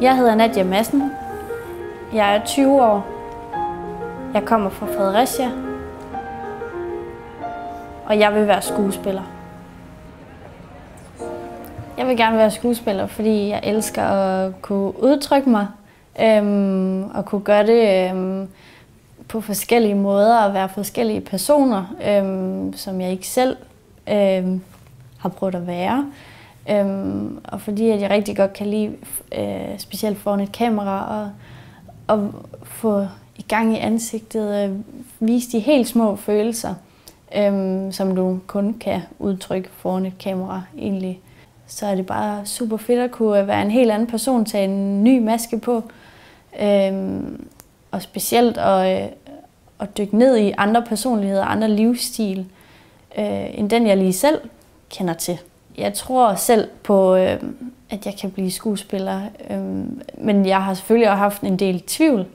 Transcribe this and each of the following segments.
Jeg hedder Nadia Madsen. Jeg er 20 år. Jeg kommer fra Fredericia. Og jeg vil være skuespiller. Jeg vil gerne være skuespiller, fordi jeg elsker at kunne udtrykke mig. Og kunne gøre det på forskellige måder og være forskellige personer, som jeg ikke selv har prøvet at være. Og fordi at jeg rigtig godt kan lide, specielt foran et kamera, og få i gang i ansigtet, vise de helt små følelser, som du kun kan udtrykke foran et kamera egentlig. Så er det bare super fedt at kunne være en helt anden person, tage en ny maske på, og specielt at dykke ned i andre personligheder, andre livsstil, end den jeg lige selv kender til. Jeg tror selv på, at jeg kan blive skuespiller, men jeg har selvfølgelig også haft en del tvivl.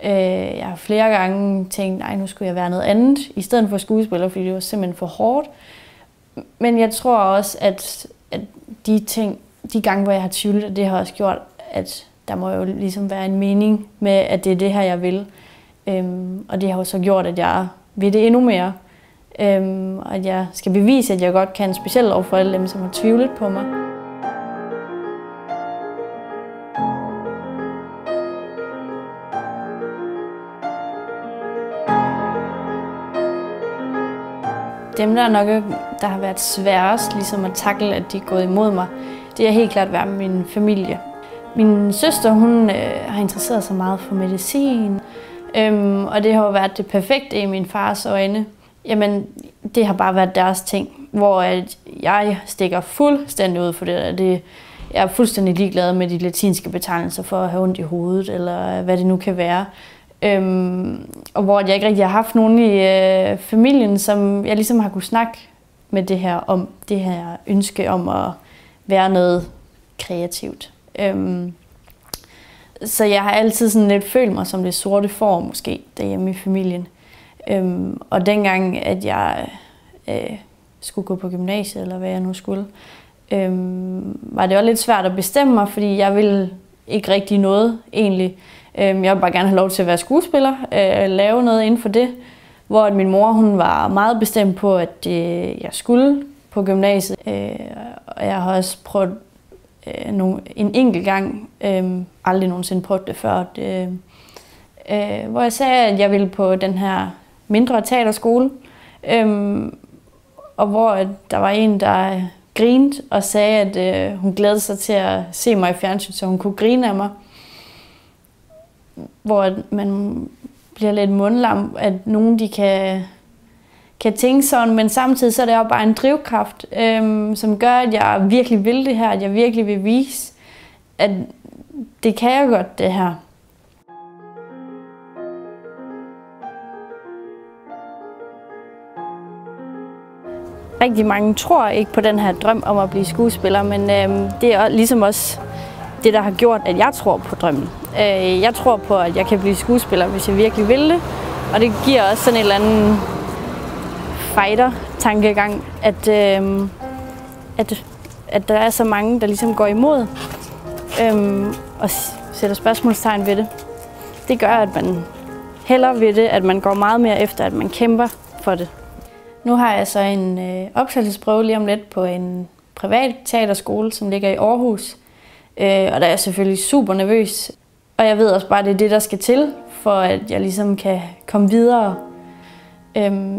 Jeg har flere gange tænkt, nej, nu skulle jeg være noget andet i stedet for skuespiller, fordi det var simpelthen for hårdt. Men jeg tror også, at de gange, hvor jeg har tvivlet, det har også gjort, at der må jo ligesom være en mening med, at det er det her, jeg vil. Og det har jo så gjort, at jeg vil det endnu mere. Og at jeg skal bevise, at jeg godt kan, specielt over for alle dem, som har tvivlet på mig. Dem, der har været sværest ligesom at tackle, at de er gået imod mig, det er helt klart været min familie. Min søster, hun har interesseret sig meget for medicin, og det har jo været det perfekte i min fars øjne. Jamen, det har bare været deres ting, hvor jeg stikker fuldstændig ud for det. Jeg er fuldstændig ligeglad med de latinske betegnelser for at have ondt i hovedet, eller hvad det nu kan være. Og hvor jeg ikke rigtig har haft nogen i familien, som jeg ligesom har kunne snakke med det her ønske om at være noget kreativt. Så jeg har altid sådan lidt følt mig som det sorte får måske derhjemme i familien. Og dengang, at jeg skulle gå på gymnasiet, eller hvad jeg nu skulle, var det også lidt svært at bestemme mig, fordi jeg ville ikke rigtig noget egentlig. Jeg ville bare gerne have lov til at være skuespiller, lave noget inden for det. Hvor min mor, hun var meget bestemt på, at jeg skulle på gymnasiet. Og jeg har også prøvet en enkelt gang, aldrig nogensinde prøvet det før, hvor jeg sagde, at jeg ville på den her mindre teaterskole. Og hvor der var en, der grinte og sagde, at hun glædede sig til at se mig i fjernsyn, så hun kunne grine af mig. Hvor man bliver lidt mundlam, at nogen de kan tænke sådan, men samtidig så er det jo bare en drivkraft, som gør, at jeg virkelig vil det her, at jeg virkelig vil vise, at det kan jeg godt, det her. Rigtig mange tror ikke på den her drøm om at blive skuespiller, men det er ligesom også det, der har gjort, at jeg tror på drømmen. Jeg tror på, at jeg kan blive skuespiller, hvis jeg virkelig vil det. Og det giver også sådan en eller anden fighter-tankegang, at der er så mange, der ligesom går imod og sætter spørgsmålstegn ved det. Det gør, at man hellere ved det, at man går meget mere efter, at man kæmper for det. Nu har jeg så en optagelsesprøve lige om lidt på en privat teaterskole, som ligger i Aarhus. Og der er jeg selvfølgelig super nervøs. Og jeg ved også bare, at det er det, der skal til, for at jeg ligesom kan komme videre.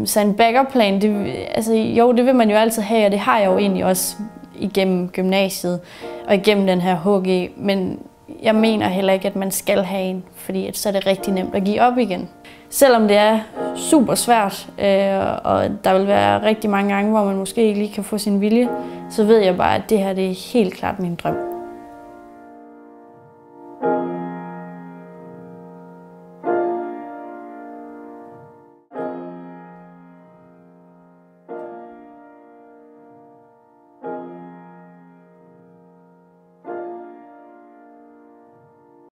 Så en backup-plan, det vil man jo altid have, og det har jeg jo egentlig også igennem gymnasiet og igennem den her HG. Men jeg mener heller ikke, at man skal have en, fordi så er det rigtig nemt at give op igen. Selvom det er super svært, og der vil være rigtig mange gange, hvor man måske ikke lige kan få sin vilje, så ved jeg bare, at det her det er helt klart min drøm.